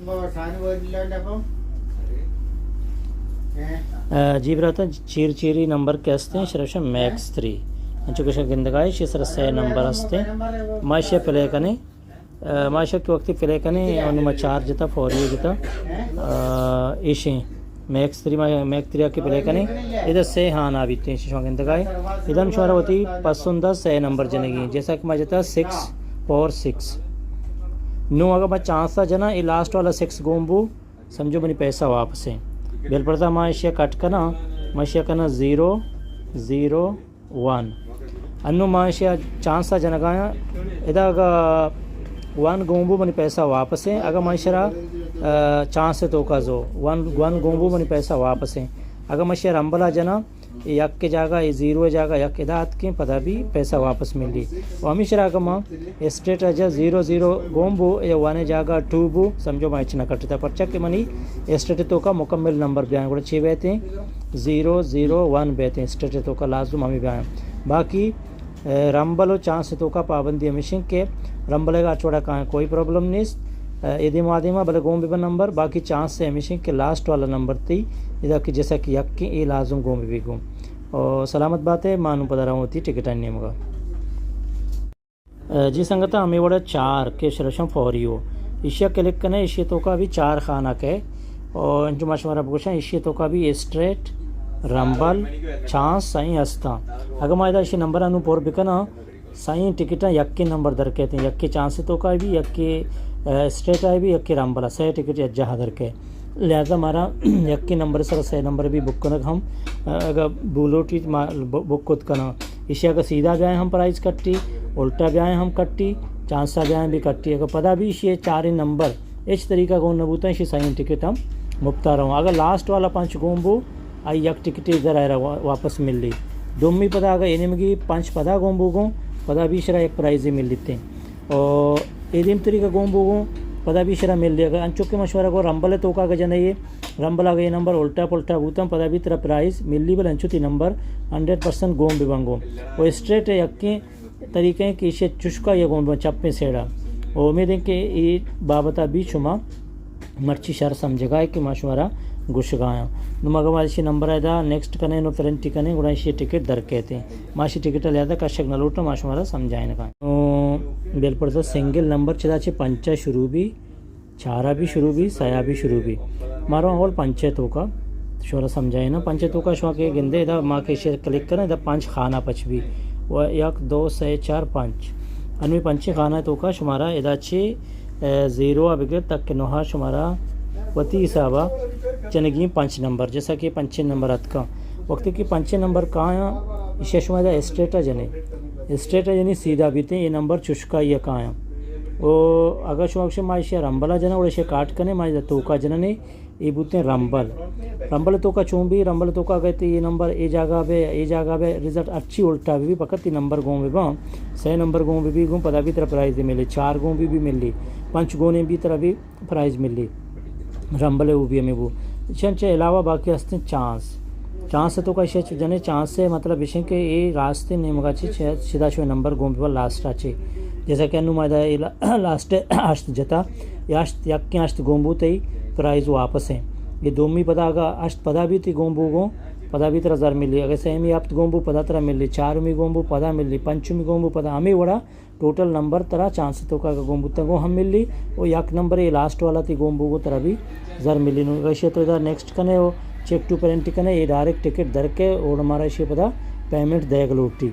ji brata ciri-ciri number ke asते shirasha max 3 anchukasha gindagai shisra se number asते maisha pelekani maisha ki waqti pelekani onima charge ta for you jita ishi max 3 ki pelekani ida se hana bitte shisha gindagai idan shoravati pasunda se number janegi जैसा कि मैं जता 6 4 6 no अगर मैं chance जना ये last वाला 6 गोंबू समझो बनी पैसा वापस है बेल पड़ता माशिया कट करना माशिया करना 0 0 1 अन्नु माशिया चांस जनगाया इदा वन गोंबू बनी पैसा वापस है अगर माशिया चांस तो का जो वन गोंबू बनी पैसा वापस है अगर माशिया रंबला जना यक के जागा ये 0 जागा यक इदात के पता भी पैसा वापस मिली और हमेशा अगमा स्टेट अजा 0 0 गोंबू या 1 जागा 2 बू समझो मैं इतना कटता परचा के मनी स्टेट तो का मुकम्मल नंबर बयान को 6 बेते 0 0 1 बेते स्टेट तो का लाजम हमें बयान बाकी रंबलो चांस तो का पाबंदी हमेशा के रंबले का छोड़ा कहाँ कोई प्रॉब्लम नहीं यदि मादिमा भले गोम भी नंबर बाकी चांस से हमेशा के लास्ट वाला नंबर थी इधर की जैसा कि यक के ये लाजम गोम भी गुम और सलामत बात है मानू पता रहा होती टिकट नियम का जी संगता हमें बड़ा 4 के शरशम फौरियो इशिया क्लिक करना इशिया तो का भी 4 खाना के और जो मशवरा पूछा इशिया तो का भी स्ट्रेट रंबल चांस सही हस्ता अगर मायदा इसी नंबर अनुपोर बिकना सही टिकट यक के नंबर दर कहते हैं यक के चांस तो का भी यक के स्ट्रेट आई भी यक के रंबला सही टिकट जहाँ दर के लिहाजा हमारा यक के नंबर सर सही नंबर भी बुक करना हम अगर बुलोटी बुक खुद करना इशिया का सीधा जाए हम प्राइस कट्टी उल्टा जाए हम कट्टी चांसा जाए भी कट्टी अगर पता भी इसी 4 नंबर इस तरीका को नबूता इसी सही टिकट हम मुक्ता रहूँ अगर लास्ट वाला 5 गोंबू आई यक टिकट इधर आए वापस मिल ली डोमी पता अगर एनिमगी 5 पदा गोंबू को पदा भी शरा एक प्राइज मिल लेते और एदिम तरीका गोंबू को पदा भी शरा मिल लिया अंचुक के मशवरा को रंबल तो का जन ये रंबल आ गए नंबर उल्टा पुल्टा भूतम पदा भी तरह प्राइस मिली बल अंचुती नंबर 100% गोम भी बंगो और स्ट्रेट है यक्के तरीके हैं कि इसे चुस्का या गोम चप में सेड़ा और उम्मीद है कि ये बाबता भी छुमा मर्ची शर समझेगा कि मशवरा गुश गाया मगवाशी नंबर आया नेक्स्ट कने नो फ्रेंटी कने गुणाशी टिकट दर कहते हैं माशी टिकट लिया कशक न लूटो माशमारा समझाए का बेल पड़ता सिंगल नंबर चदाचे पंचा शुरू भी चारा भी शुरू भी सया भी शुरू भी मारो होल पंचायतों का शोरा समझाए ना पंचायतों का शौक है गिंदे इधर माँ के क्लिक करें इधर 5 खाना पच भी वह 1 2 3 4 5 अनवी पंचे खाना तो का शुमारा इधर 0 अबिगत तक के नोहा शुमारा वती हिसाबा चनगी 5 नंबर जैसा कि 5 नंबर अत का वक्त की 5 नंबर कहाँ इसे शुमारा स्ट्रेट जनी सीधा बीते ये नंबर चुस्का ये कहाँ ओ अगर शुमाक्ष माइशे रंबला जना और इसे काट करने माइज तो का जना ने ये बुते रंबल तो का चूंबी रंबल तो का कहते ये नंबर ये जगह पे रिजल्ट अच्छी उल्टा भी पकती नंबर गों भी बा सही नंबर गों भी गों पता भी तरह प्राइज मिले 4 गों भी मिली 5 गोने भी तरह भी प्राइज मिली रंबले वो भी हमें वो इनके अलावा बाकी हंसते चांस तो का इसे जने चांस से मतलब इसे के ये रास्ते नेमगा सीधा शो नंबर गों भी लास्ट आचे जैसा कि अनुमादा लास्ट अष्ट जता याष्ट यक के अष्ट गोंबू तई प्राइज वापस है ये दोमी पदा का अष्ट पदा भी थी गोंबू गो पदा भी तरह जर मिली अगर सेमी आप गोंबू पदा तरह मिली 4वीं गोंबू पदा मिली 5वीं गोंबू पदा हमें बड़ा टोटल नंबर तरह चांस तो का गोंबू तक हम मिली और यक नंबर ये लास्ट वाला थी गोंबू को तरह भी जर मिली वैसे तो इधर नेक्स्ट कने वो चेक टू पेरेंट कने ये डायरेक्ट टिकट दर के और हमारा इसे पता पेमेंट देग लूटी